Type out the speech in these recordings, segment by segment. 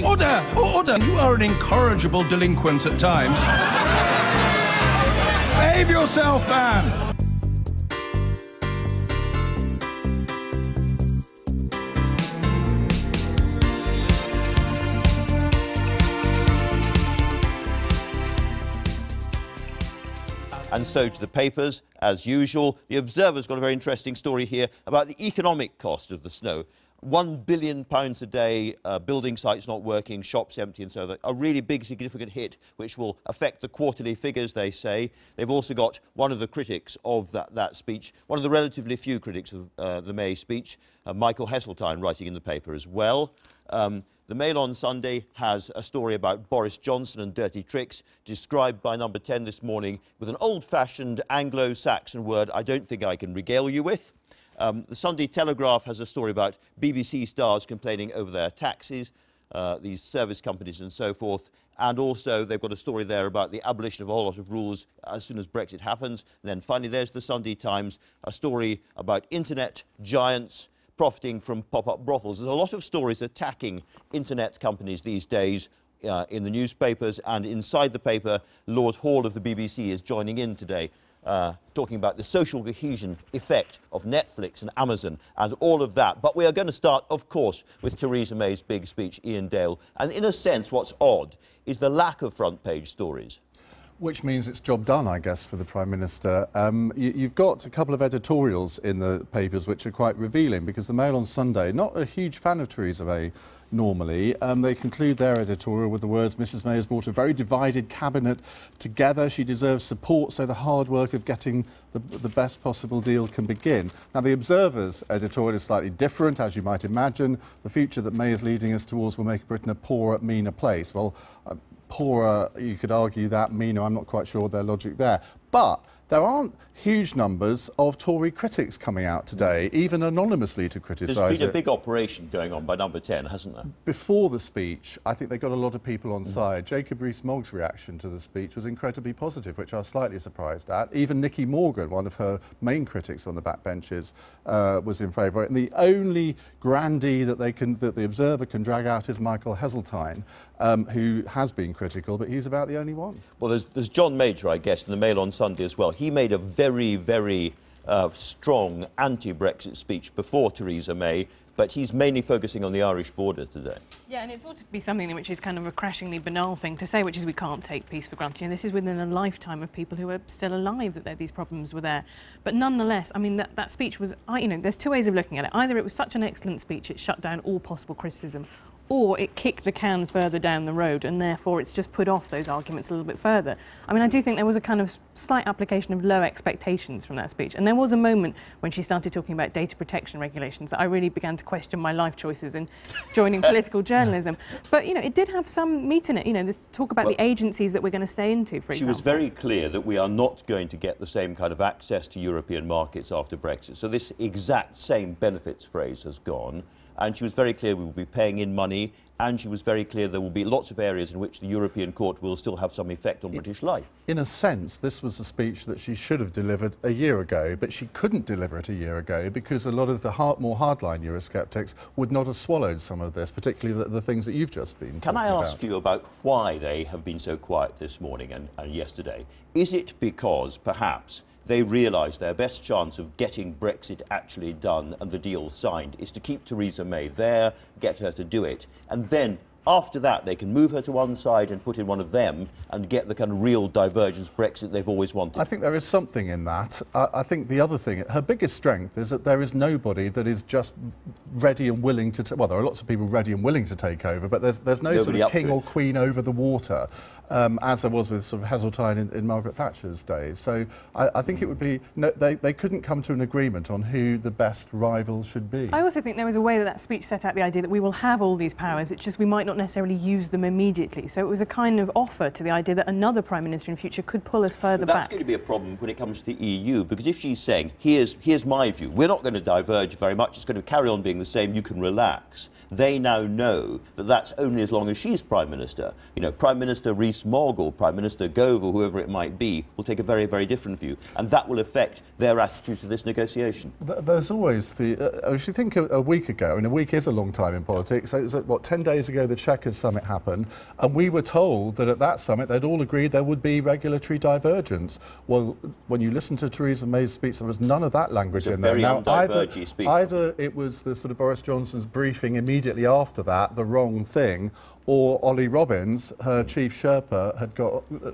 Order! Order! You are an incorrigible delinquent at times. Behave yourself, man! And so to the papers, as usual. The Observer's got a very interesting story here about the economic cost of the snow. £1 billion a day, building sites not working, shops empty and so on. A really big, significant hit, which will affect the quarterly figures, they say. They've also got one of the critics of that speech, one of the relatively few critics of the May speech, Michael Heseltine, writing in the paper as well. The Mail on Sunday has a story about Boris Johnson and dirty tricks, described by Number 10 this morning with an old-fashioned Anglo-Saxon word I don't think I can regale you with. The Sunday Telegraph has a story about BBC stars complaining over their taxes, these service companies and so forth. And also they've got a story there about the abolition of a whole lot of rules as soon as Brexit happens. And then finally there's the Sunday Times, a story about internet giants profiting from pop-up brothels. There's a lot of stories attacking internet companies these days in the newspapers, and inside the paper, Lord Hall of the BBC is joining in today, talking about the social cohesion effect of Netflix and Amazon and all of that. But we are going to start, of course, with Theresa May's big speech, Ian Dale. And in a sense, what's odd is the lack of front-page stories. Which means it's job done, I guess, for the Prime Minister. You've got a couple of editorials in the papers which are quite revealing, because the Mail on Sunday, not a huge fan of Theresa May normally, they conclude their editorial with the words, "Mrs May has brought a very divided cabinet together. She deserves support so the hard work of getting the best possible deal can begin." Now, the Observer's editorial is slightly different, as you might imagine. The future that May is leading us towards will make Britain a poorer, meaner place. Well, poorer, you could argue that, meaner, I'm not quite sure their logic there. But there aren't huge numbers of Tory critics coming out today, even anonymously, to criticise it. There's been a big operation going on by Number 10, hasn't there? Before the speech, I think they got a lot of people on side. Jacob Rees-Mogg's reaction to the speech was incredibly positive, which I was slightly surprised at. Even Nicky Morgan, one of her main critics on the backbenches, was in favour. And the only grandee that the Observer can drag out is Michael Heseltine, who has been critical, but he's about the only one. Well, there's John Major, I guess, in the Mail on Sunday as well. He made a very, very strong anti-Brexit speech before Theresa May, but he's mainly focusing on the Irish border today. Yeah, and it's ought to be something which is kind of a crashingly banal thing to say, which is we can't take peace for granted. And this is within a lifetime of people who are still alive that these problems were there. But nonetheless, I mean, that speech was, you know, there's two ways of looking at it. Either it was such an excellent speech, it shut down all possible criticism, or it kicked the can further down the road, and therefore it's just put off those arguments a little bit further. I mean, I do think there was a kind of slight application of low expectations from that speech, and there was a moment when she started talking about data protection regulations that I really began to question my life choices in joining political journalism. But, you know, it did have some meat in it. You know, there's talk about the agencies that we're going to stay into, for example. She was very clear that we are not going to get the same kind of access to European markets after Brexit. So this exact same benefits phrase has gone. And she was very clear we will be paying in money, and she was very clear there will be lots of areas in which the European Court will still have some effect on British life. In a sense, this was a speech that she should have delivered a year ago, but she couldn't deliver it a year ago because a lot of the more hardline Eurosceptics would not have swallowed some of this, particularly the things that you've just been talking about. Can I ask you about why they have been so quiet this morning and yesterday? Is it because, perhaps, they realise their best chance of getting Brexit actually done and the deal signed is to keep Theresa May there, get her to do it, and then after that they can move her to one side and put in one of them and get the kind of real divergence Brexit they've always wanted? I think there is something in that. I think the other thing, her biggest strength is that there is nobody that is just ready and willing to, well, there are lots of people ready and willing to take over, but there's no sort of king or queen over the water. As there was with sort of Heseltine in Margaret Thatcher's days. So I think it would be, no, they couldn't come to an agreement on who the best rival should be. I also think there was a way that speech set out the idea that we will have all these powers, it's just we might not necessarily use them immediately. So it was a kind of offer to the idea that another Prime Minister in future could pull us further back. That's going to be a problem when it comes to the EU, because if she's saying, here's my view, we're not going to diverge very much, it's going to carry on being the same, you can relax. They now know that that's only as long as she's Prime Minister. You know, Prime Minister Rees Rees-Mogg or Prime Minister Gove or whoever it might be will take a very, very different view, and that will affect their attitude to this negotiation. There's always the... if you think a week ago, and a week is a long time in politics, so it was, what, 10 days ago the Chequers summit happened, and we were told that at that summit they'd all agreed there would be regulatory divergence. Well, when you listen to Theresa May's speech, there was none of that language in there. Now, either it was the sort of Boris Johnson's briefing immediately after that, the wrong thing, or Ollie Robbins, her chief Sherpa,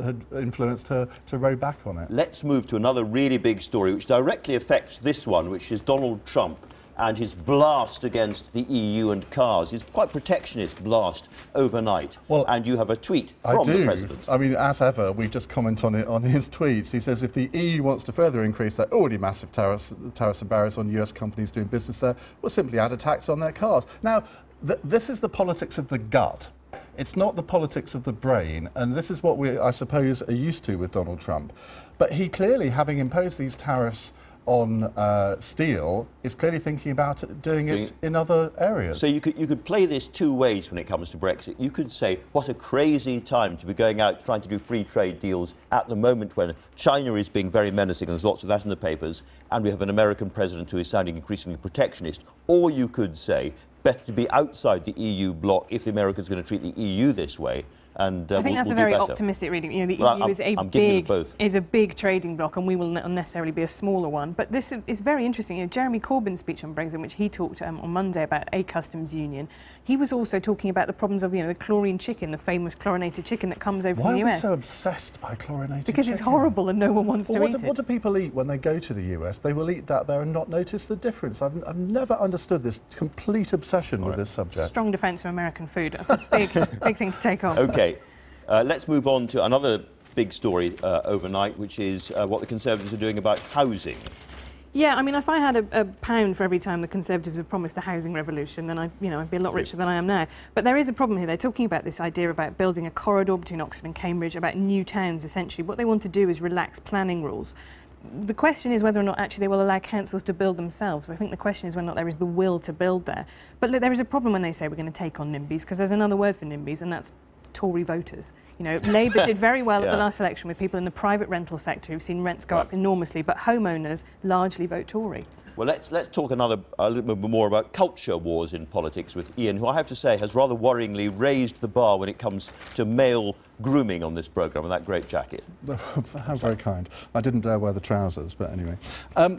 had influenced her to row back on it. Let's move to another really big story which directly affects this one, which is Donald Trump and his blast against the EU and cars, his quite protectionist blast overnight. Well, and you have a tweet from the President. I mean, as ever, we just comment on it on his tweets. He says if the EU wants to further increase their already massive tariffs and barriers on US companies doing business there, we'll simply add a tax on their cars. Now, this is the politics of the gut. It's not the politics of the brain, and this is what we, I suppose, are used to with Donald Trump. But he clearly, having imposed these tariffs on steel, is clearly thinking about doing it in other areas. So you could play this two ways when it comes to Brexit. You could say, what a crazy time to be going out trying to do free trade deals at the moment when China is being very menacing, and there's lots of that in the papers, and we have an American president who is sounding increasingly protectionist. Or you could say, better to be outside the EU bloc if the Americans are going to treat the EU this way. And I think that's a very optimistic reading. You know, the EU is a big trading bloc, and we will not necessarily be a smaller one. But this is very interesting. You know, Jeremy Corbyn's speech on Brexit, in which he talked on Monday about a customs union, he was also talking about the problems of, you know, the chlorine chicken, the famous chlorinated chicken that comes over from the US. Why are we so obsessed by chlorinated because chicken? It's horrible and no one wants to eat it. What do people eat when they go to the US? They will eat that there and not notice the difference. I've never understood this complete obsession with this subject. Strong defence of American food. That's a big, big thing to take on. OK. Let's move on to another big story overnight, which is what the Conservatives are doing about housing. Yeah, I mean, if I had a pound for every time the Conservatives have promised a housing revolution, then I'd be a lot richer than I am now. But there is a problem here. They're talking about this idea about building a corridor between Oxford and Cambridge, about new towns, essentially. What they want to do is relax planning rules. The question is whether or not actually they will allow councils to build themselves. I think the question is whether or not there is the will to build there. But look, there is a problem when they say we're going to take on NIMBYs, because there's another word for NIMBYs, and that's Tory voters. You know, Labour did very well at the last election with people in the private rental sector who've seen rents go up enormously, but homeowners largely vote Tory. Well, let's talk a little bit more about culture wars in politics with Ian, who I have to say has rather worryingly raised the bar when it comes to male grooming on this programme, and that great jacket. How very kind. I didn't dare wear the trousers, but anyway.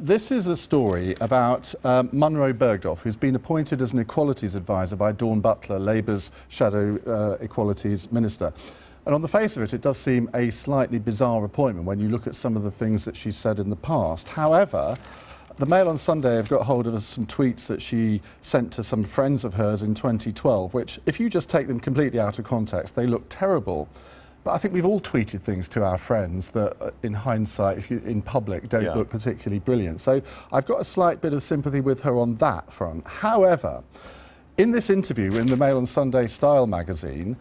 This is a story about Munro Bergdorf, who's been appointed as an equalities advisor by Dawn Butler, Labour's shadow equalities minister. And on the face of it, it does seem a slightly bizarre appointment when you look at some of the things that she's said in the past. However, the Mail on Sunday have got hold of some tweets that she sent to some friends of hers in 2012, which, if you just take them completely out of context, they look terrible. But I think we've all tweeted things to our friends that, in hindsight, if you in public, don't look particularly brilliant. So I've got a slight bit of sympathy with her on that front. However, in this interview in the Mail on Sunday Style magazine,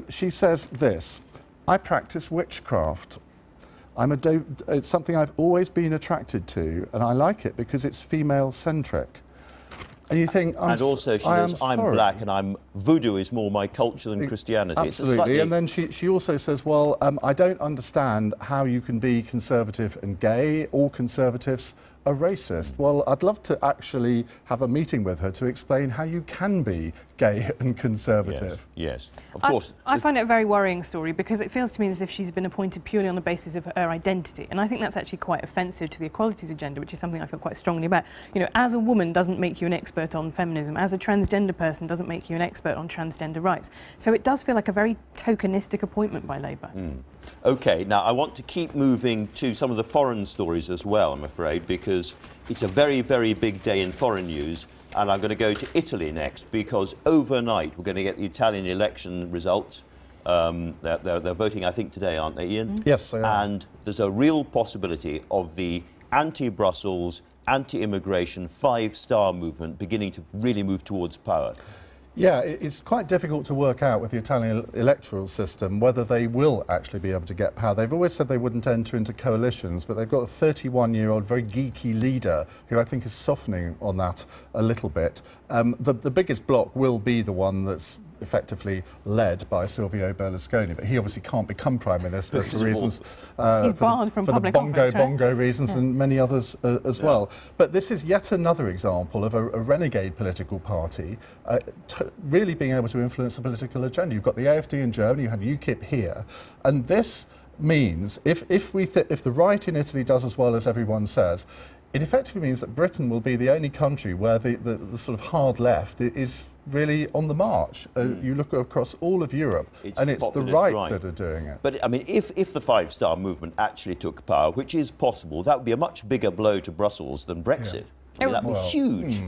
she says this: "I practice witchcraft. It's something I've always been attracted to, and I like it because it's female-centric." And you think, and also she says, I'm black and voodoo is more my culture than Christianity. Absolutely. And then she also says, well, I don't understand how you can be conservative and gay. All conservatives are racist. Well, I'd love to actually have a meeting with her to explain how you can be gay and conservative. Yes, of course. I find it a very worrying story, because it feels to me as if she's been appointed purely on the basis of her identity, and I think that's actually quite offensive to the equalities agenda, which is something I feel quite strongly about. You know, as a woman doesn't make you an expert on feminism, as a transgender person doesn't make you an expert on transgender rights. So it does feel like a very tokenistic appointment by Labour. OK, now I want to keep moving to some of the foreign stories as well, I'm afraid, because it's a very, very big day in foreign news. And I'm going to go to Italy next, because overnight we're going to get the Italian election results. They're voting, I think, today, aren't they, Ian? Yes, they are. And there's a real possibility of the anti-Brussels, anti-immigration, five-star movement beginning to really move towards power. Yeah, it's quite difficult to work out with the Italian electoral system whether they will actually be able to get power. They've always said they wouldn't enter into coalitions, but they've got a 31-year-old, very geeky leader who I think is softening on that a little bit. The biggest bloc will be the one that's effectively led by Silvio Berlusconi, but he obviously can't become Prime Minister for reasons... He's barred from public office, for the bongo reasons and many others as well. But this is yet another example of a renegade political party really being able to influence the political agenda. You've got the AfD in Germany, you have UKIP here, and this means if the right in Italy does as well as everyone says, it effectively means that Britain will be the only country where the sort of hard left is really on the march. You look across all of Europe, and it's the right that are doing it. But I mean, if the Five Star Movement actually took power, which is possible, that would be a much bigger blow to Brussels than Brexit. I mean, that would be huge.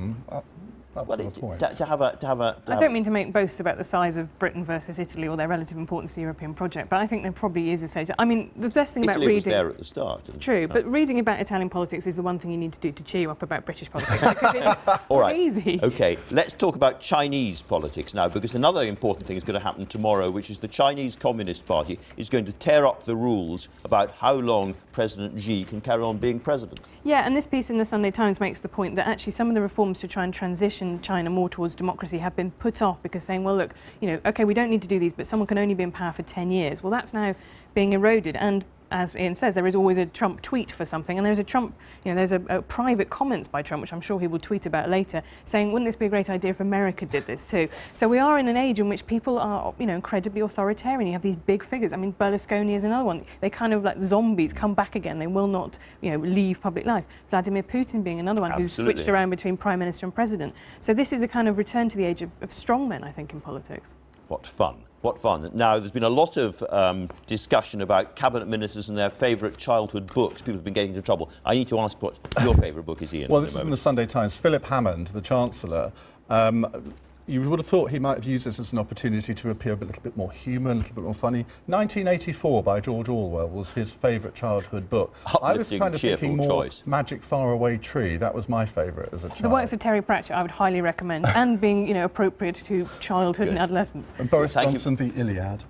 I don't mean to make boasts about the size of Britain versus Italy or their relative importance to the European project, but I think there probably is a stage. I mean, the best thing about reading... Italy was there at the start. It's true, but reading about Italian politics is the one thing you need to do to cheer you up about British politics, because it's crazy. OK, let's talk about Chinese politics now, because another important thing is going to happen tomorrow, which is the Chinese Communist Party is going to tear up the rules about how long President Xi can carry on being president. Yeah, and this piece in the Sunday Times makes the point that actually some of the reforms to try and transition China more towards democracy have been put off because saying, well, look, you know, OK, we don't need to do these, but someone can only be in power for 10 years. Well, that's now being eroded. And as Ian says, there is always a Trump tweet for something, and there's a Trump, you know, there's a private comments by Trump, which I'm sure he will tweet about later, saying, wouldn't this be a great idea if America did this too? So we are in an age in which people are, you know, incredibly authoritarian. You have these big figures. I mean, Berlusconi is another one. They kind of like zombies come back again. They will not, you know, leave public life. Vladimir Putin being another one who's switched around between prime minister and president. So this is a kind of return to the age of strongmen, I think, in politics. What fun. What fun. Now, there's been a lot of discussion about cabinet ministers and their favourite childhood books. People have been getting into trouble. I need to ask what your favourite book is, Ian. Well, this is in the Sunday Times. Philip Hammond, the Chancellor, you would have thought he might have used this as an opportunity to appear a little bit more human, a little bit more funny. 1984 by George Orwell was his favourite childhood book. I was kind of thinking more Magic Faraway Tree. That was my favourite as a child. The works of Terry Pratchett I would highly recommend, and being, you know, appropriate to childhood and adolescence. And Boris Johnson, The Iliad.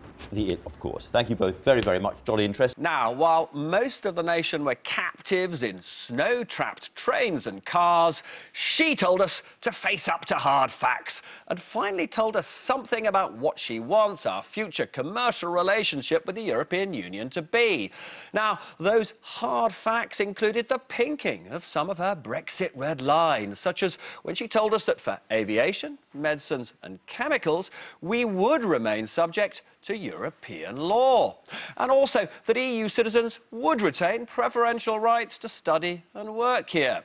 Of course. Thank you both very, very much. Jolly interesting. Now, while most of the nation were captives in snow-trapped trains and cars, she told us to face up to hard facts and finally told us something about what she wants our future commercial relationship with the European Union to be. Now, those hard facts included the pinking of some of her Brexit red lines, such as when she told us that for aviation, medicines and chemicals, we would remain subject to European law, and also that EU citizens would retain preferential rights to study and work here.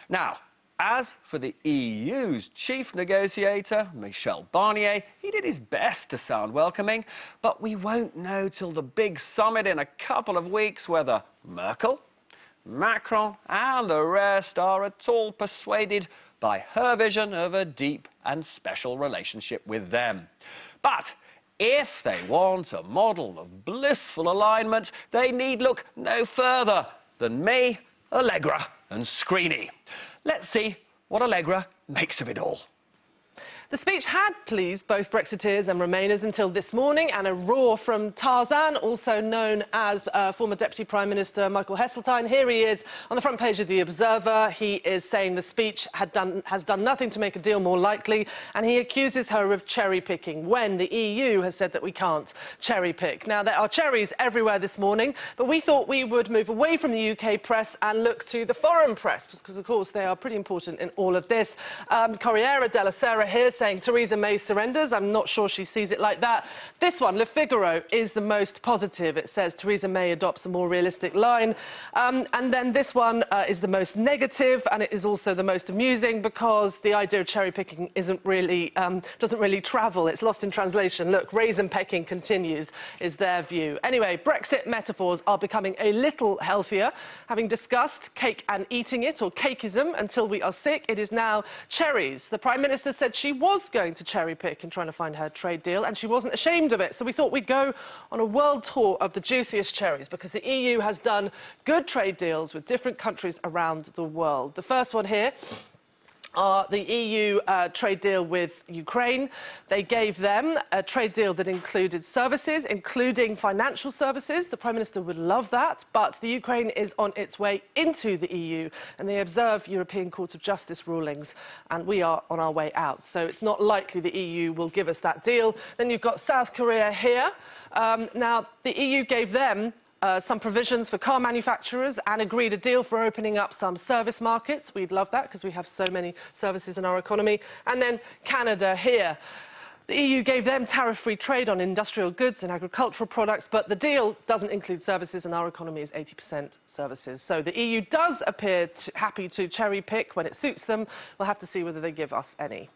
Now, as for the EU's chief negotiator, Michel Barnier, he did his best to sound welcoming, but we won't know till the big summit in a couple of weeks whether Merkel, Macron and the rest are at all persuaded by her vision of a deep and special relationship with them. But if they want a model of blissful alignment, they need look no further than me, Allegra and Screeny. Let's see what Allegra makes of it all. The speech had pleased both Brexiteers and Remainers until this morning, and a roar from Tarzan, also known as former Deputy Prime Minister Michael Heseltine. Here he is on the front page of The Observer. He is saying the speech has done nothing to make a deal more likely, and he accuses her of cherry-picking when the EU has said that we can't cherry-pick. Now, there are cherries everywhere this morning, but we thought we would move away from the UK press and look to the foreign press, because, of course, they are pretty important in all of this. Corriere della Sera here saying Theresa May surrenders. I'm not sure she sees it like that. This one, Le Figaro, is the most positive. It says Theresa May adopts a more realistic line. And then this one is the most negative, and it is also the most amusing because the idea of cherry-picking doesn't really travel. It's lost in translation. Look, raisin-pecking continues, is their view. Anyway, Brexit metaphors are becoming a little healthier. Having discussed cake and eating it, or cakeism, until we are sick, it is now cherries. The Prime Minister said she was going to cherry-pick in trying to find her trade deal, and she wasn't ashamed of it. So we thought we'd go on a world tour of the juiciest cherries, because the EU has done good trade deals with different countries around the world. The first one here are the EU trade deal with Ukraine. They gave them a trade deal that included services, including financial services. The Prime Minister would love that, but the Ukraine is on its way into the EU, and they observe European Court of Justice rulings, and we are on our way out. So it's not likely the EU will give us that deal. Then you've got South Korea here. Now, the EU gave them some provisions for car manufacturers and agreed a deal for opening up some service markets. We'd love that because we have so many services in our economy. And then Canada here. The EU gave them tariff-free trade on industrial goods and agricultural products, but the deal doesn't include services, and our economy is 80% services. So the EU does appear happy to cherry-pick when it suits them. We'll have to see whether they give us any.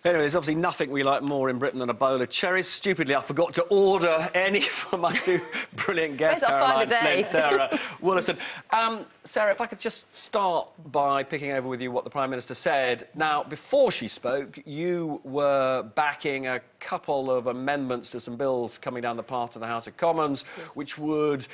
Anyway, there's obviously nothing we like more in Britain than a bowl of cherries. Stupidly, I forgot to order any for my two brilliant guests, Caroline and Sarah Wollaston. Sarah, if I could just start by picking over with you what the Prime Minister said. Now, before she spoke, you were backing a couple of amendments to some bills coming down the path to the House of Commons, yes, which would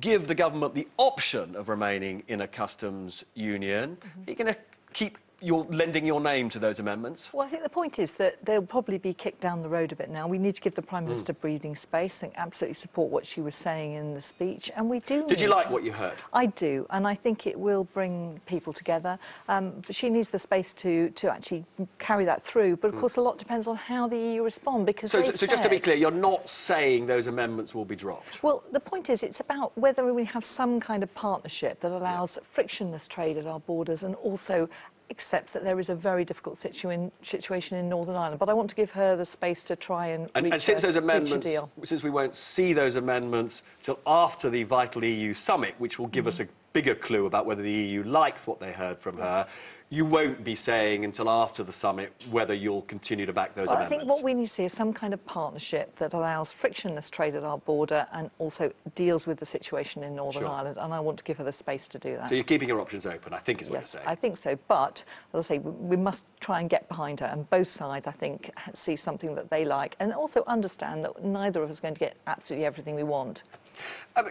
give the government the option of remaining in a customs union. Are you going to keep lending your name to those amendments? Well, I think the point is that they'll probably be kicked down the road a bit now. We need to give the Prime Minister breathing space and absolutely support what she was saying in the speech, and we do. Did you like what you heard? I do, and I think it will bring people together. But she needs the space to actually carry that through. But, of course, a lot depends on how the EU respond, because So just to be clear, you're not saying those amendments will be dropped? Well, the point is it's about whether we have some kind of partnership that allows frictionless trade at our borders and also accepts that there is a very difficult situation in Northern Ireland. But I want to give her the space to try and reach a deal. Since we won't see those amendments till after the vital EU summit, which will give us a bigger clue about whether the EU likes what they heard from her, you won't be saying until after the summit whether you'll continue to back those amendments. I think what we need to see is some kind of partnership that allows frictionless trade at our border and also deals with the situation in Northern Ireland, and I want to give her the space to do that. So you're keeping your options open, I think is what you're saying. Yes, I think so, but, as I say, we must try and get behind her, and both sides, I think, see something that they like, and also understand that neither of us is going to get absolutely everything we want.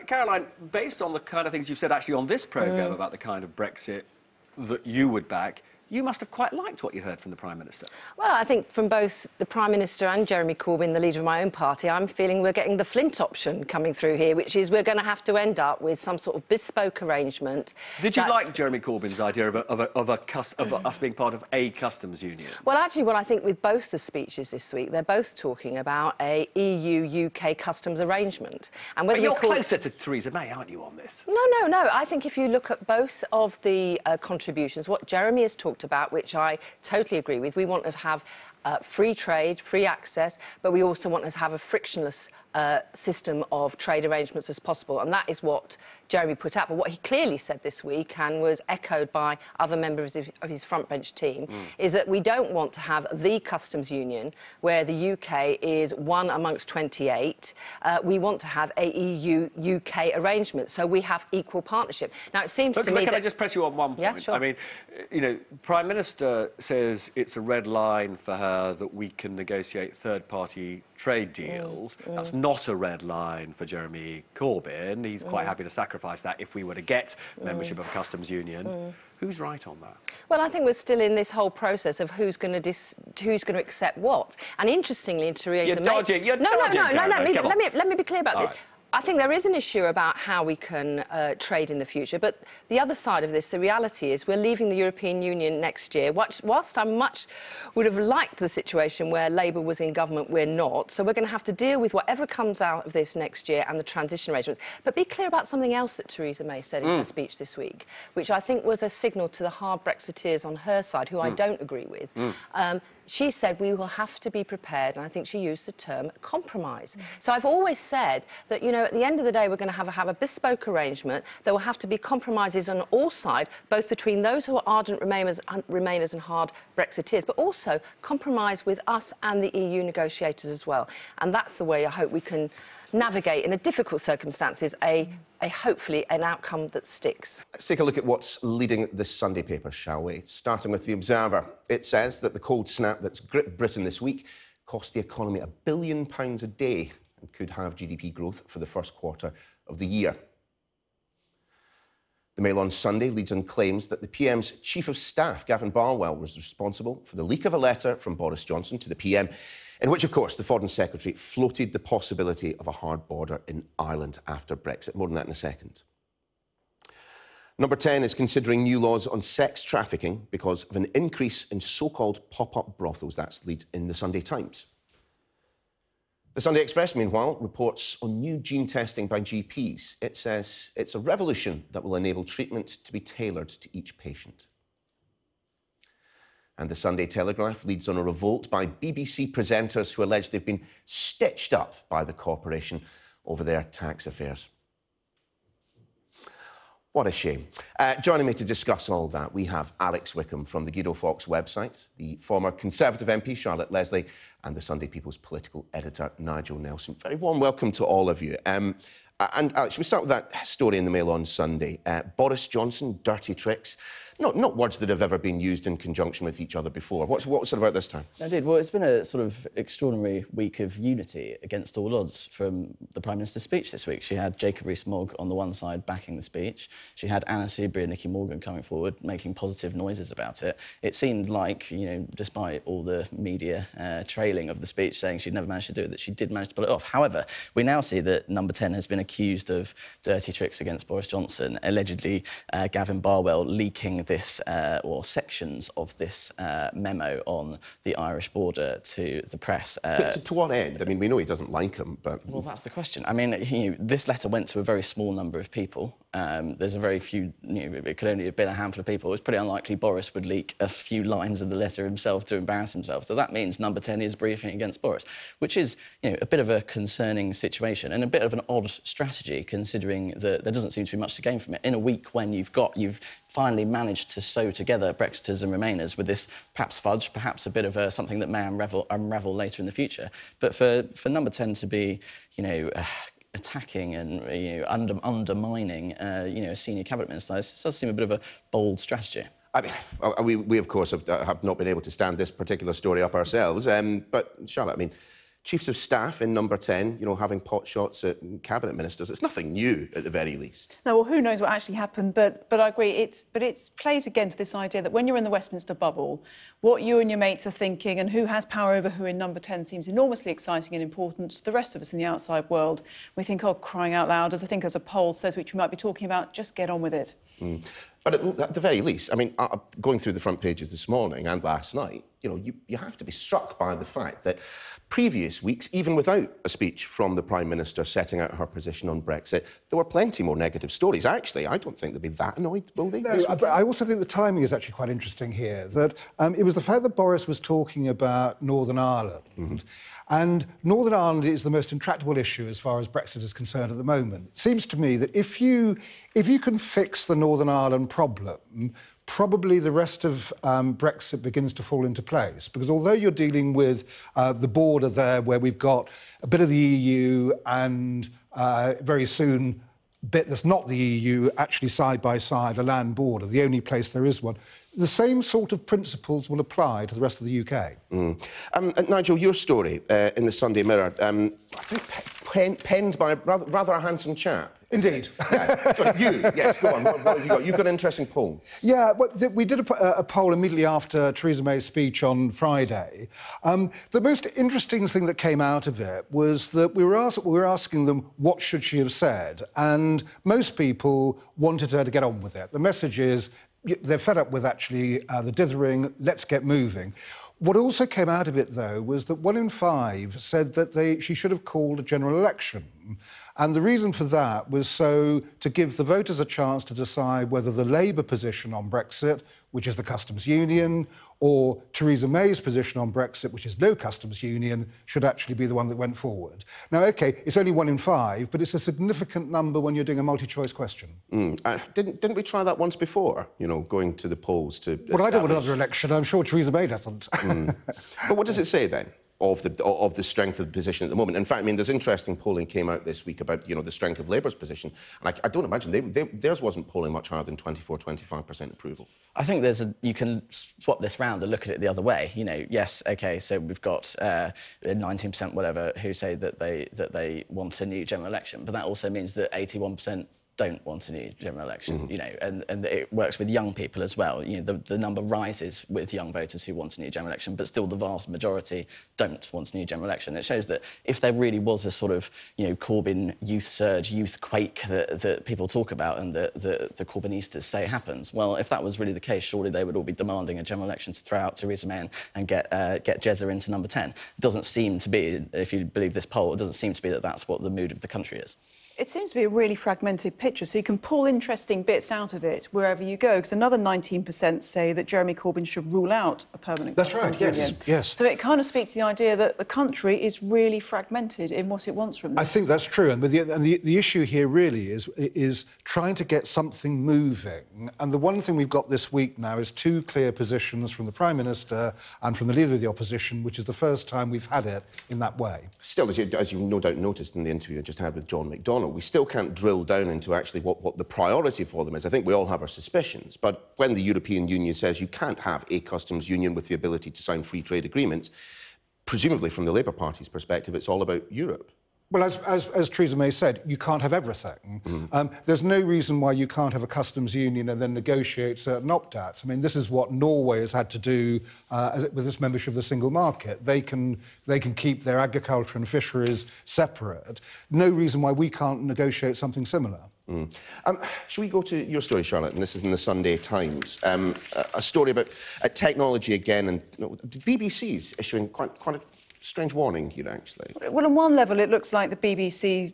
Caroline, based on the kind of things you've said actually on this programme about the kind of Brexit that you would back, you must have quite liked what you heard from the Prime Minister. Well, I think from both the Prime Minister and Jeremy Corbyn, the leader of my own party, I'm feeling we're getting the Flint option coming through here, which is we're going to have to end up with some sort of bespoke arrangement. Did you like Jeremy Corbyn's idea of us being part of a customs union? Well, actually, what I think with both the speeches this week, they're both talking about a EU-UK customs arrangement. And whether but you're closer to Theresa May, aren't you, on this? No. I think if you look at both of the contributions, what Jeremy has talked about, which I totally agree with, we want to have free trade, free access, but we also want to have a frictionless system of trade arrangements as possible, and that is what Jeremy put out. But what he clearly said this week, and was echoed by other members of his frontbench team, is that we don't want to have the customs union where the UK is one amongst 28. We want to have a EU-UK arrangement, so we have equal partnership. Now, it seems to me that... Can I just press you on one point? Yeah, sure. I mean, you know, Prime Minister says it's a red line for her that we can negotiate third-party trade deals. That's not a red line for Jeremy Corbyn. He's quite happy to sacrifice that if we were to get membership of a customs union. Who's right on that? Well, I think we're still in this whole process of who's going to accept what. And interestingly, Theresa May... You're dodging. Let me be clear about this. Right. I think there is an issue about how we can trade in the future, but the other side of this, the reality is we're leaving the European Union next year. Whilst I much would have liked the situation where Labour was in government, we're not. So we're going to have to deal with whatever comes out of this next year and the transition arrangements. But be clear about something else that Theresa May said in her speech this week, which I think was a signal to the hard Brexiteers on her side, who I don't agree with. She said we will have to be prepared, and I think she used the term compromise. So I've always said that, you know, at the end of the day, we're going to have a bespoke arrangement. There will have to be compromises on all sides, both between those who are ardent Remainers and hard Brexiteers, but also compromise with us and the EU negotiators as well. And that's the way I hope we can navigate, in a difficult circumstances, hopefully an outcome that sticks. Let's take a look at what's leading this Sunday paper, shall we? Starting with The Observer. It says that the cold snap that's gripped Britain this week cost the economy £1 billion a day and could have GDP growth for the first quarter of the year. The Mail on Sunday leads on claims that the PM's Chief of Staff, Gavin Barwell, was responsible for the leak of a letter from Boris Johnson to the PM, in which, of course, the Foreign Secretary floated the possibility of a hard border in Ireland after Brexit. More on that in a second. Number 10 is considering new laws on sex trafficking because of an increase in so-called pop-up brothels. That's leads in the Sunday Times. The Sunday Express, meanwhile, reports on new gene testing by GPs. It says it's a revolution that will enable treatment to be tailored to each patient. And the Sunday Telegraph leads on a revolt by BBC presenters who allege they've been stitched up by the corporation over their tax affairs. What a shame. Joining me to discuss all that, we have Alex Wickham from the Guido Fawkes website, the former Conservative MP Charlotte Leslie, and the Sunday People's political editor Nigel Nelson. Very warm welcome to all of you. And Alex, we start with that story in the Mail on Sunday. Boris Johnson, dirty tricks. Not words that have ever been used in conjunction with each other before. What's it about this time? Indeed. Well, it's been a sort of extraordinary week of unity against all odds from the Prime Minister's speech this week. She had Jacob Rees-Mogg on the one side backing the speech. She had Anna Soubry and Nicky Morgan coming forward, making positive noises about it. It seemed like, you know, despite all the media trailing of the speech saying she'd never managed to do it, that she did manage to pull it off. However, we now see that Number 10 has been accused of dirty tricks against Boris Johnson, allegedly Gavin Barwell leaking this, or sections of this memo on the Irish border to the press. To what end? I mean, we know he doesn't like him, but... Well, that's the question. I mean, this letter went to a very small number of people. There's a very few, it could only have been a handful of people. It's pretty unlikely Boris would leak a few lines of the letter himself to embarrass himself. So that means Number 10 is briefing against Boris, which is, a bit of a concerning situation and a bit of an odd strategy, considering that there doesn't seem to be much to gain from it. In a week when you've finally managed to sew together Brexiters and Remainers with this perhaps fudge, perhaps a bit of something that may unravel later in the future. But for Number 10 to be, attacking and undermining, a senior cabinet minister, it does seem a bit of a bold strategy. I mean, we of course have not been able to stand this particular story up ourselves. But Charlotte, I mean, chiefs of staff in Number 10, having pot shots at cabinet ministers, it's nothing new at the very least. No, well, who knows what actually happened? But I agree. It plays again to this idea that when you're in the Westminster bubble, what you and your mates are thinking and who has power over who in Number 10 seems enormously exciting and important to the rest of us in the outside world. We think, oh, crying out loud, as a poll says, which we might be talking about, just get on with it. Mm. But at the very least, I mean, going through the front pages this morning and last night, you have to be struck by the fact that previous weeks, even without a speech from the Prime Minister setting out her position on Brexit, there were plenty more negative stories. Actually, I don't think they'll be that annoyed, will they? No, but I also think the timing is actually quite interesting here, that it was the fact that Boris was talking about Northern Ireland. Mm-hmm. And Northern Ireland is the most intractable issue as far as Brexit is concerned at the moment. It seems to me that if you can fix the Northern Ireland problem, probably the rest of Brexit begins to fall into place. Because although you're dealing with the border there where we've got a bit of the EU and very soon a bit that's not the EU, actually side by side, a land border, the only place there is one, the same sort of principles will apply to the rest of the UK. Mm. Nigel, your story in the Sunday Mirror, I think penned by rather a handsome chap. Indeed. Yeah. Sorry, yes, go on. What have you got? You've got an interesting poll. Yeah, well, we did a poll immediately after Theresa May's speech on Friday. The most interesting thing that came out of it was that we were asking them what should she have said, and most people wanted her to get on with it. The message is, they're fed up with actually the dithering, let's get moving. What also came out of it, though, was that 1 in 5 said that she should have called a general election. And the reason for that was to give the voters a chance to decide whether the Labour position on Brexit, which is the customs union, or Theresa May's position on Brexit, which is no customs union, should actually be the one that went forward. Now, OK, it's only 1 in 5, but it's a significant number when you're doing a multi-choice question. Didn't we try that once before, going to the polls to Well, I don't want another election. I'm sure Theresa May doesn't. But what does it say, then, of the strength of the position at the moment? In fact, I mean, there's interesting polling came out this week about, the strength of Labour's position. And I don't imagine theirs wasn't polling much higher than 24–25% approval. I think you can swap this round and look at it the other way. Yes, OK, so we've got 19% whatever who say that they want a new general election, but that also means that 81% don't want a new general election, you know, and it works with young people as well. You know, the number rises with young voters who want a new general election, but still the vast majority don't want a new general election. It shows that if there really was a sort of, you know, Corbyn youth surge, youth quake that people talk about and the Corbynistas say happens, well, if that was really the case, surely they would all be demanding a general election to throw out Theresa May and get Jezza into number 10. It doesn't seem to be, if you believe this poll, it doesn't seem to be that that's what the mood of the country is. It seems to be a really fragmented picture, so you can pull interesting bits out of it wherever you go, because another 19% say that Jeremy Corbyn should rule out a permanent customs union. Yes. So it kind of speaks to the idea that the country is really fragmented in what it wants from this. I think that's true, and the issue here really is trying to get something moving. And the one thing we've got this week now is two clear positions from the Prime Minister and from the Leader of the Opposition, which is the first time we've had it in that way. Still, as you no doubt noticed in the interview I just had with John McDonnell, we still can't drill down into actually what the priority for them is. I think we all have our suspicions, but when the European Union says you can't have a customs union with the ability to sign free trade agreements, presumably from the Labour Party's perspective, it's all about Europe. Well, as Theresa May said, you can't have everything. There's no reason why you can't have a customs union and then negotiate certain opt-outs. I mean, this is what Norway has had to do with its membership of the single market. They can keep their agriculture and fisheries separate. No reason why we can't negotiate something similar. Shall we go to your story, Charlotte? And this is in the Sunday Times. A story about technology again, and the BBC's issuing quite a strange warning here, actually. Well, on one level, it looks like the BBC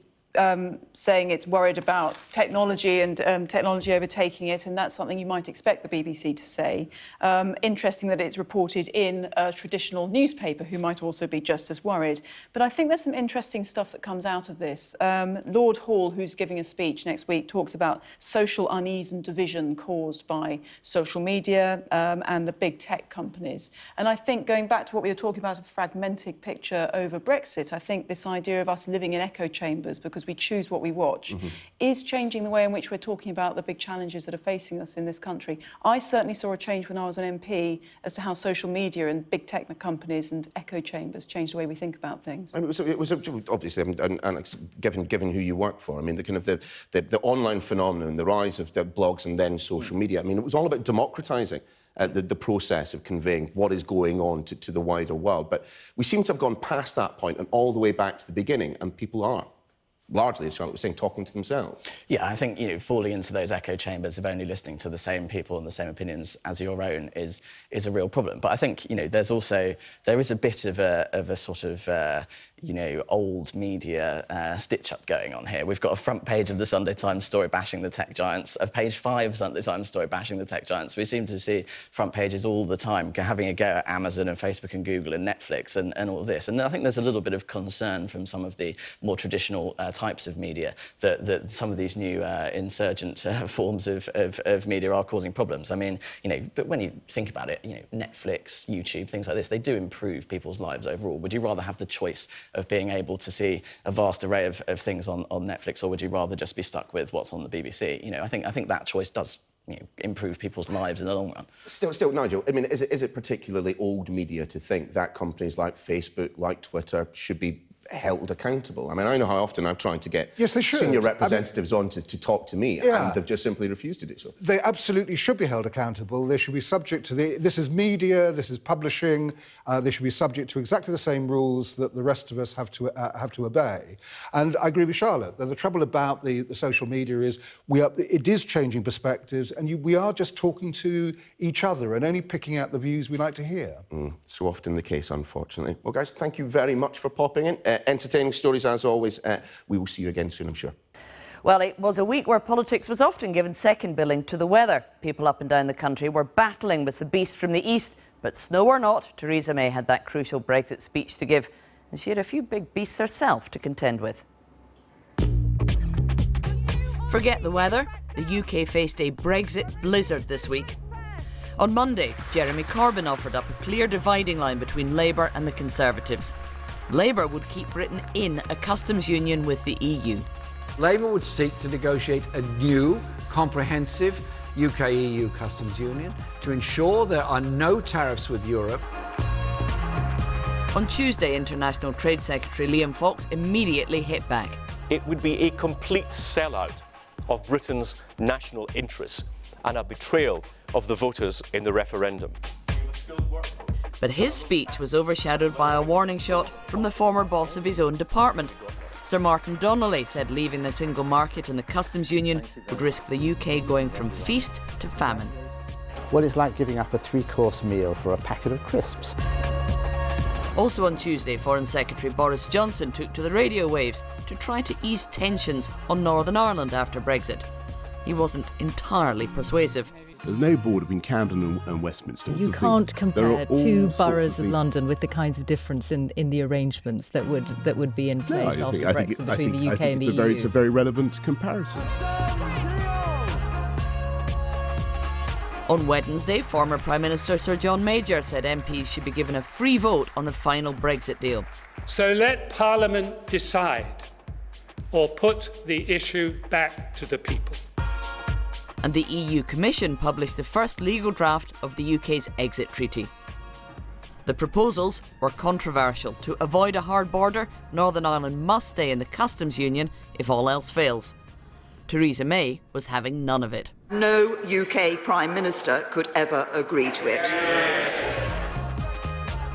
saying it's worried about technology and technology overtaking it, and that's something you might expect the BBC to say. Interesting that it's reported in a traditional newspaper, who might also be just as worried. But I think there's some interesting stuff that comes out of this. Lord Hall, who's giving a speech next week, talks about social unease and division caused by social media and the big tech companies. And I think, going back to what we were talking about, a fragmented picture over Brexit, I think this idea of us living in echo chambers because we choose what we watch, is changing the way in which we're talking about the big challenges that are facing us in this country. I certainly saw a change when I was an MP as to how social media and big tech companies and echo chambers changed the way we think about things. And it was obviously, and given who you work for, I mean, the kind of the online phenomenon, the rise of the blogs and then social media, I mean, it was all about democratising the process of conveying what is going on to the wider world. But we seem to have gone past that point and all the way back to the beginning, and people are largely, as Charlotte was saying, talking to themselves. Yeah, I think, you know, falling into those echo chambers of only listening to the same people and the same opinions as your own is a real problem. But I think, you know, there is a bit of a sort of you know, old media stitch-up going on here. We've got a front page of the Sunday Times story bashing the tech giants, a page 5 Sunday Times story bashing the tech giants. We seem to see front pages all the time having a go at Amazon and Facebook and Google and Netflix and all of this. And I think there's a little bit of concern from some of the more traditional types of media that some of these new insurgent forms of media are causing problems. I mean, you know, but when you think about it, you know, Netflix, YouTube, things like this, they do improve people's lives overall. Would you rather have the choice of being able to see a vast array of things on Netflix, or would you rather just be stuck with what's on the BBC? You know, I think that choice does, you know, improve people's lives in the long run. Still, Nigel, I mean, is it particularly old media to think that companies like Facebook, like Twitter, should be held accountable? I mean, I know how often I've tried to get senior representatives on to talk to me, and they've just simply refused to do so. They absolutely should be held accountable. They should be subject to this is media, this is publishing. They should be subject to exactly the same rules that the rest of us have to obey. And I agree with Charlotte. The trouble about the social media is it is changing perspectives, and we are just talking to each other and only picking out the views we like to hear. So often the case, unfortunately. Well, guys, thank you very much for popping in. Entertaining stories, as always. We will see you again soon, I'm sure. Well, it was a week where politics was often given second billing to the weather. People up and down the country were battling with the beast from the east, but snow or not, Theresa May had that crucial Brexit speech to give, and she had a few big beasts herself to contend with. Forget the weather. The UK faced a Brexit blizzard this week. On Monday, Jeremy Corbyn offered up a clear dividing line between Labour and the Conservatives. Labour would keep Britain in a customs union with the EU. Labour would seek to negotiate a new, comprehensive UK-EU customs union to ensure there are no tariffs with Europe. On Tuesday, International Trade Secretary Liam Fox immediately hit back. It would be a complete sellout of Britain's national interests and a betrayal of the voters in the referendum. But his speech was overshadowed by a warning shot from the former boss of his own department. Sir Martin Donnelly said leaving the single market and the customs union would risk the UK going from feast to famine. Well, it's like giving up a three-course meal for a packet of crisps. Also on Tuesday, Foreign Secretary Boris Johnson took to the radio waves to try to ease tensions on Northern Ireland after Brexit. He wasn't entirely persuasive. There's no border between Camden and Westminster. You can't compare two boroughs of London with the kinds of difference in the arrangements that would be in place after Brexit between the UK and the EU. It's a very relevant comparison. On Wednesday, former Prime Minister Sir John Major said MPs should be given a free vote on the final Brexit deal. So let Parliament decide, or put the issue back to the people. And the EU Commission published the first legal draft of the UK's exit treaty. The proposals were controversial. To avoid a hard border, Northern Ireland must stay in the customs union if all else fails. Theresa May was having none of it. No UK Prime Minister could ever agree to it.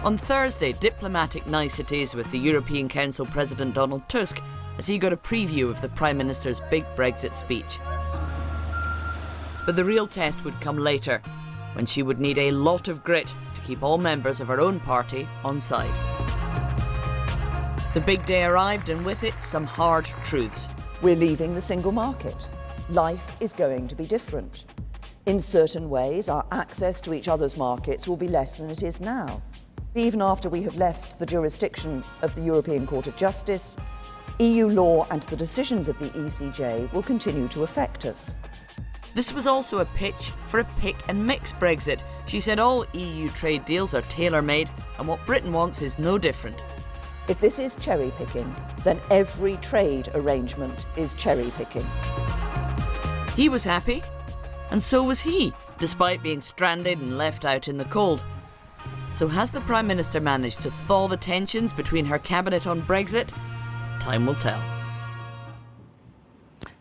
On Thursday, diplomatic niceties with the European Council President Donald Tusk as he got a preview of the Prime Minister's big Brexit speech. But the real test would come later, when she would need a lot of grit to keep all members of her own party on side. The big day arrived, and with it, some hard truths. We're leaving the single market. Life is going to be different. In certain ways, our access to each other's markets will be less than it is now. Even after we have left the jurisdiction of the European Court of Justice, EU law and the decisions of the ECJ will continue to affect us. This was also a pitch for a pick and mix Brexit. She said all EU trade deals are tailor-made and what Britain wants is no different. If this is cherry-picking, then every trade arrangement is cherry-picking. He was happy, and so was he, despite being stranded and left out in the cold. So has the Prime Minister managed to thaw the tensions between her cabinet on Brexit? Time will tell.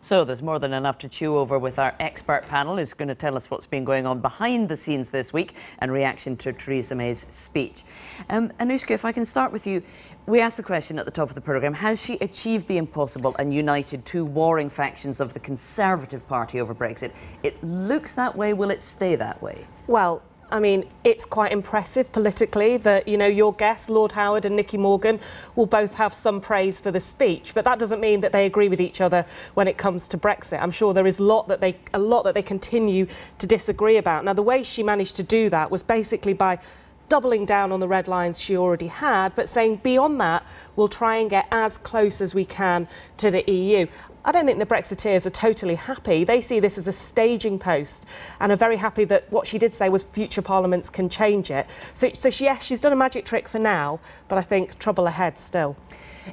So there's more than enough to chew over with our expert panel who's going to tell us what's been going on behind the scenes this week in reaction to Theresa May's speech. Anushka, if I can start with you. We asked the question at the top of the programme, has she achieved the impossible and united two warring factions of the Conservative Party over Brexit? It looks that way. Will it stay that way? Well, I mean, it's quite impressive politically that, you know, your guests, Lord Howard and Nicky Morgan, will both have some praise for the speech, but that doesn't mean that they agree with each other when it comes to Brexit. I'm sure there is a lot that they continue to disagree about. Now, the way she managed to do that was basically by doubling down on the red lines she already had, but saying beyond that, we'll try and get as close as we can to the EU. I don't think the Brexiteers are totally happy. They see this as a staging post and are very happy that what she did say was future parliaments can change it. So she's done a magic trick for now, but I think trouble ahead still.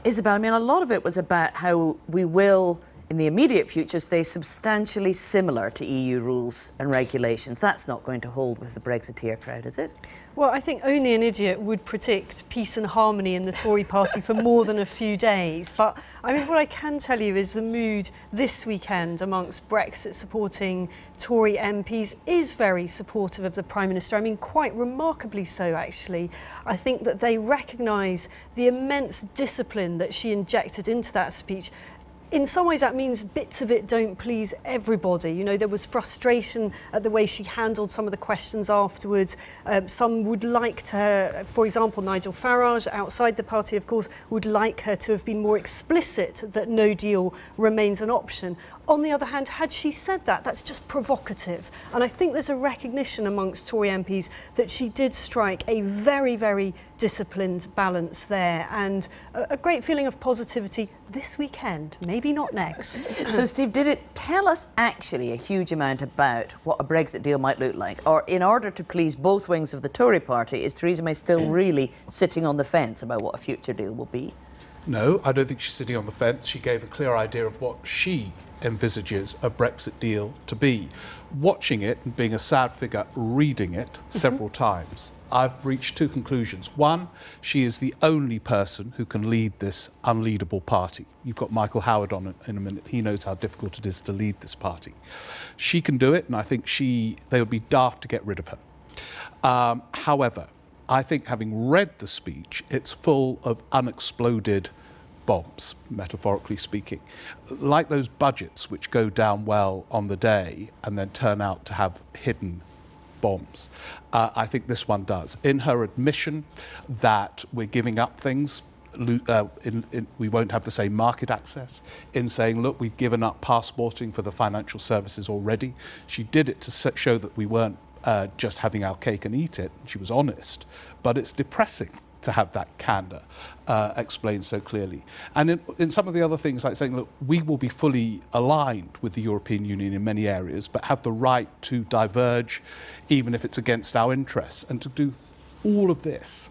Isabel, I mean, a lot of it was about how we will, in the immediate future, stay substantially similar to EU rules and regulations. That's not going to hold with the Brexiteer crowd, is it? Well, I think only an idiot would predict peace and harmony in the Tory party for more than a few days. But, I mean, what I can tell you is the mood this weekend amongst Brexit-supporting Tory MPs is very supportive of the Prime Minister. I mean, quite remarkably so, actually. I think that they recognise the immense discipline that she injected into that speech. In some ways, that means bits of it don't please everybody. You know, there was frustration at the way she handled some of the questions afterwards. Some would like to, for example, Nigel Farage, outside the party, of course, would like her to have been more explicit that no deal remains an option. On the other hand, had she said that, that's just provocative. And I think there's a recognition amongst Tory MPs that she did strike a very, very disciplined balance there, and a great feeling of positivity this weekend, maybe not next. So, Steve, did it tell us actually a huge amount about what a Brexit deal might look like? Or in order to please both wings of the Tory party, is Theresa May still really sitting on the fence about what a future deal will be? No, I don't think she's sitting on the fence. She gave a clear idea of what she envisages a Brexit deal to be. Watching it and being a sad figure, reading it several times, I've reached two conclusions. One, she is the only person who can lead this unleadable party. You've got Michael Howard on in a minute. He knows how difficult it is to lead this party. She can do it, and I think they would be daft to get rid of her. However, I think having read the speech, it's full of unexploded bombs, metaphorically speaking, like those budgets which go down well on the day and then turn out to have hidden bombs. I think this one does. In her admission that we're giving up things, we won't have the same market access, in saying, look, we've given up passporting for the financial services already. She did it to show that we weren't just having our cake and eat it. She was honest, but it's depressing to have that candour explained so clearly. And in some of the other things, like saying, look, we will be fully aligned with the European Union in many areas, but have the right to diverge, even if it's against our interests. And to do all of this,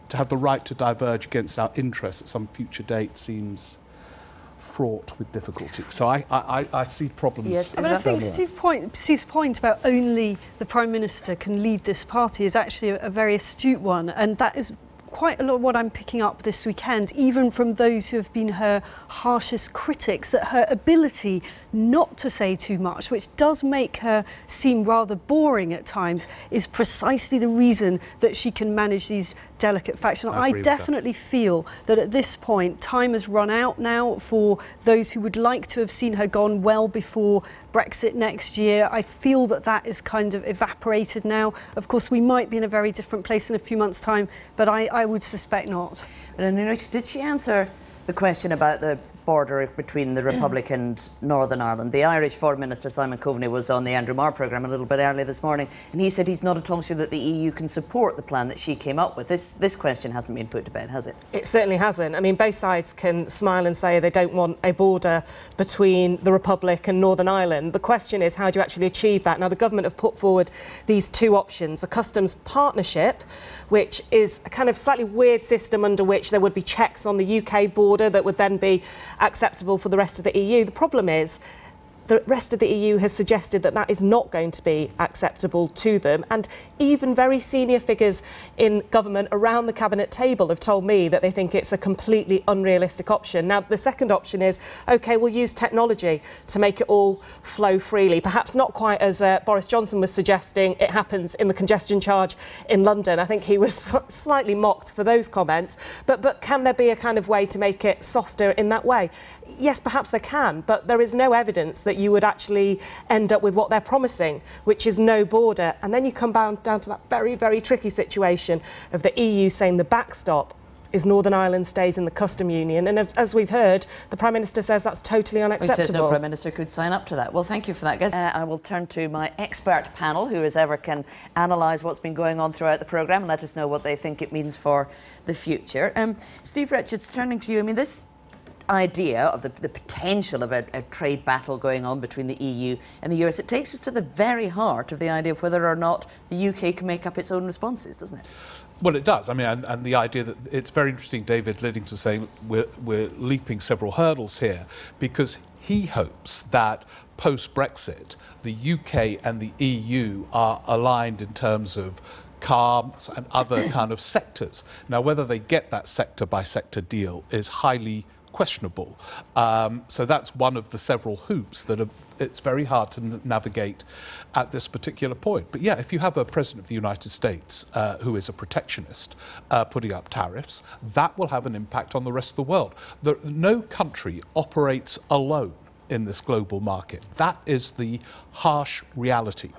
to have the right to diverge against our interests at some future date seems fraught with difficulty. So I see problems. Yes, I mean, I think Steve's point about only the Prime Minister can lead this party is actually a very astute one, and that is quite a lot of what I'm picking up this weekend, even from those who have been her harshest critics, that her ability not to say too much, which does make her seem rather boring at times, is precisely the reason that she can manage these delicate factions. I definitely feel that at this point, time has run out now for those who would like to have seen her gone well before Brexit next year. I feel that that is kind of evaporated now. Of course, we might be in a very different place in a few months' time, but I would suspect not. But did she answer the question about the border between the Republic and Northern Ireland? The Irish Foreign Minister Simon Coveney was on the Andrew Marr programme a little bit earlier this morning, and he said he's not at all sure that the EU can support the plan that she came up with. This question hasn't been put to bed, has it? It certainly hasn't. I mean, both sides can smile and say they don't want a border between the Republic and Northern Ireland. The question is, how do you actually achieve that? Now, the government have put forward these two options: a customs partnership, which is a kind of slightly weird system under which there would be checks on the UK border that would then be acceptable for the rest of the EU. The problem is the rest of the EU has suggested that that is not going to be acceptable to them, and even very senior figures in government around the cabinet table have told me that they think it's a completely unrealistic option. Now, the second option is, OK, we'll use technology to make it all flow freely. Perhaps not quite as Boris Johnson was suggesting it happens in the congestion charge in London. I think he was slightly mocked for those comments. But can there be a kind of way to make it softer in that way? Yes, perhaps there can, but there is no evidence that you would actually end up with what they're promising, which is no border. And then you come down to that very, very tricky situation of the EU saying the backstop is Northern Ireland stays in the custom union. And as we've heard, the Prime Minister says that's totally unacceptable. He says no Prime Minister could sign up to that. Well, thank you for that, guys. I will turn to my expert panel, who as ever can analyse what's been going on throughout the programme and let us know what they think it means for the future. Steve Richards, turning to you, I mean, this idea of the potential of a trade battle going on between the EU and the US, it takes us to the very heart of the idea of whether or not the UK can make up its own responses, doesn't it? Well, it does. I mean, and the idea that it's very interesting, David Lidington saying we're leaping several hurdles here, because he hopes that post-Brexit, the UK and the EU are aligned in terms of cars and other kind of sectors. Now, whether they get that sector-by-sector deal is highly questionable. So that's one of the several hoops that it's very hard to navigate at this particular point. But yeah, if you have a President of the United States who is a protectionist putting up tariffs, that will have an impact on the rest of the world. No country operates alone in this global market. That is the harsh reality,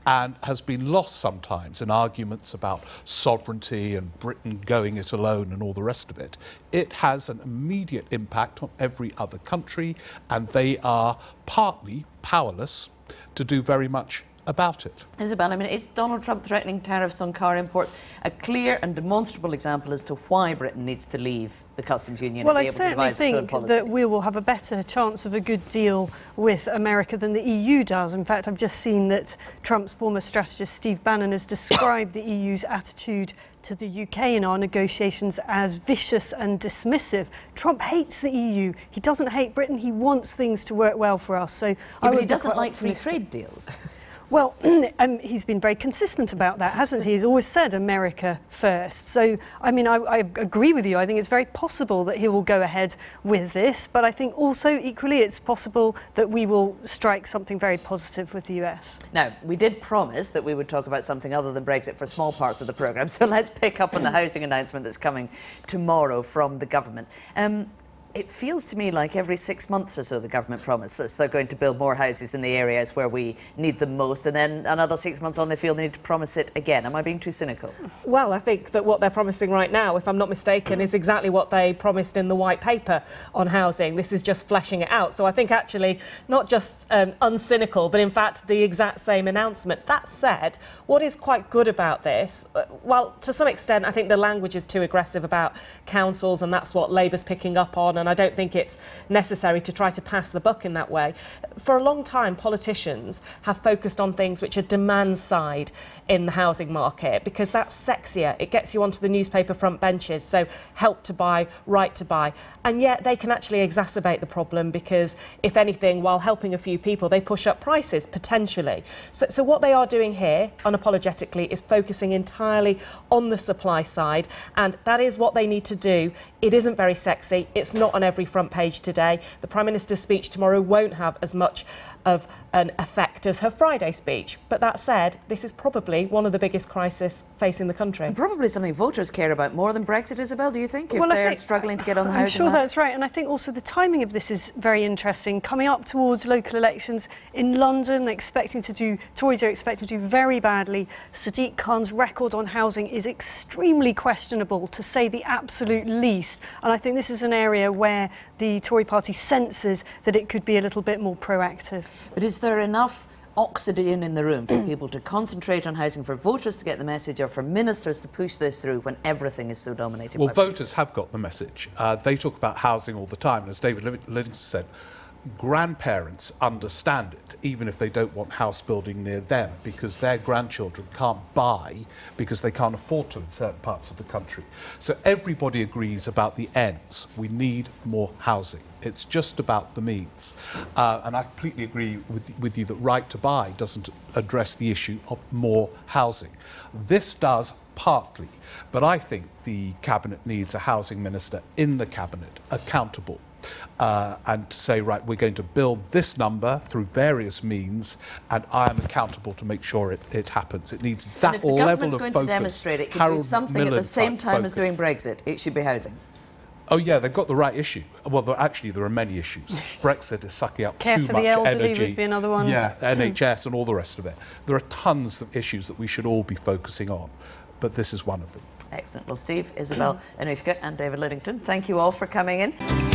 and has been lost sometimes in arguments about sovereignty and Britain going it alone and all the rest of it. It has an immediate impact on every other country, and they are partly powerless to do very much about it. Isabel, I mean, is Donald Trump threatening tariffs on car imports a clear and demonstrable example as to why Britain needs to leave the customs union and be able to devise its own policy? Well, I certainly think that we will have a better chance of a good deal with America than the EU does. In fact, I've just seen that Trump's former strategist Steve Bannon has described the EU's attitude to the UK in our negotiations as vicious and dismissive. Trump hates the EU. He doesn't hate Britain. He wants things to work well for us. So but he doesn't like free trade deals. Well, he's been very consistent about that, hasn't he? He's always said America first. So, I mean, I agree with you. I think it's very possible that he will go ahead with this, but I think also equally it's possible that we will strike something very positive with the US. Now, we did promise that we would talk about something other than Brexit for small parts of the programme, so let's pick up on the housing announcement that's coming tomorrow from the government. It feels to me like every 6 months or so the government promises they're going to build more houses in the areas where we need them most, and then another 6 months on they feel they need to promise it again. Am I being too cynical? Well, I think that what they're promising right now, if I'm not mistaken, is exactly what they promised in the white paper on housing. This is just fleshing it out. So I think actually not just uncynical, but in fact the exact same announcement. That said, what is quite good about this, well, to some extent I think the language is too aggressive about councils, and that's what Labour's picking up on, and I don't think it's necessary to try to pass the buck in that way. For a long time, politicians have focused on things which are demand side in the housing market because that's sexier. It gets you onto the newspaper front benches, so help to buy, right to buy. And yet they can actually exacerbate the problem because, if anything, while helping a few people, they push up prices, potentially. So what they are doing here, unapologetically, is focusing entirely on the supply side, and that is what they need to do. It isn't very sexy. It's not on every front page today. The Prime Minister's speech tomorrow won't have as much of an effect as her Friday speech. But that said, this is probably one of the biggest crises facing the country. And probably something voters care about more than Brexit, Isabel, do you think? If they're struggling to get on the housing I'm sure that's right. And I think also the timing of this is very interesting. Coming up towards local elections in London, Tories are expecting to do very badly. Sadiq Khan's record on housing is extremely questionable, to say the absolute least. And I think this is an area where the Tory party senses that it could be a little bit more proactive. But is there enough oxygen in the room for people to concentrate on housing, for voters to get the message, or for ministers to push this through when everything is so dominated by voters have got the message. They talk about housing all the time, and as David Livingston said, grandparents understand it, even if they don't want house building near them, because their grandchildren can't buy because they can't afford to in certain parts of the country. So everybody agrees about the ends. We need more housing. It's just about the means. And I completely agree with you that right to buy doesn't address the issue of more housing. This does partly, but I think the Cabinet needs a housing minister in the Cabinet accountable. And to say, right, we're going to build this number through various means, and I am accountable to make sure it happens. It needs that level of focus. And if the government's going to demonstrate it can do something at the same time as doing Brexit, it should be housing. Oh yeah, they've got the right issue. Well, actually, there are many issues. Brexit is sucking up Care too for much the elderly energy. would be another one. Yeah, NHS and all the rest of it. There are tons of issues that we should all be focusing on, but this is one of them. Excellent. Well, Steve, Isabel, Anushka and David Lidington, thank you all for coming in.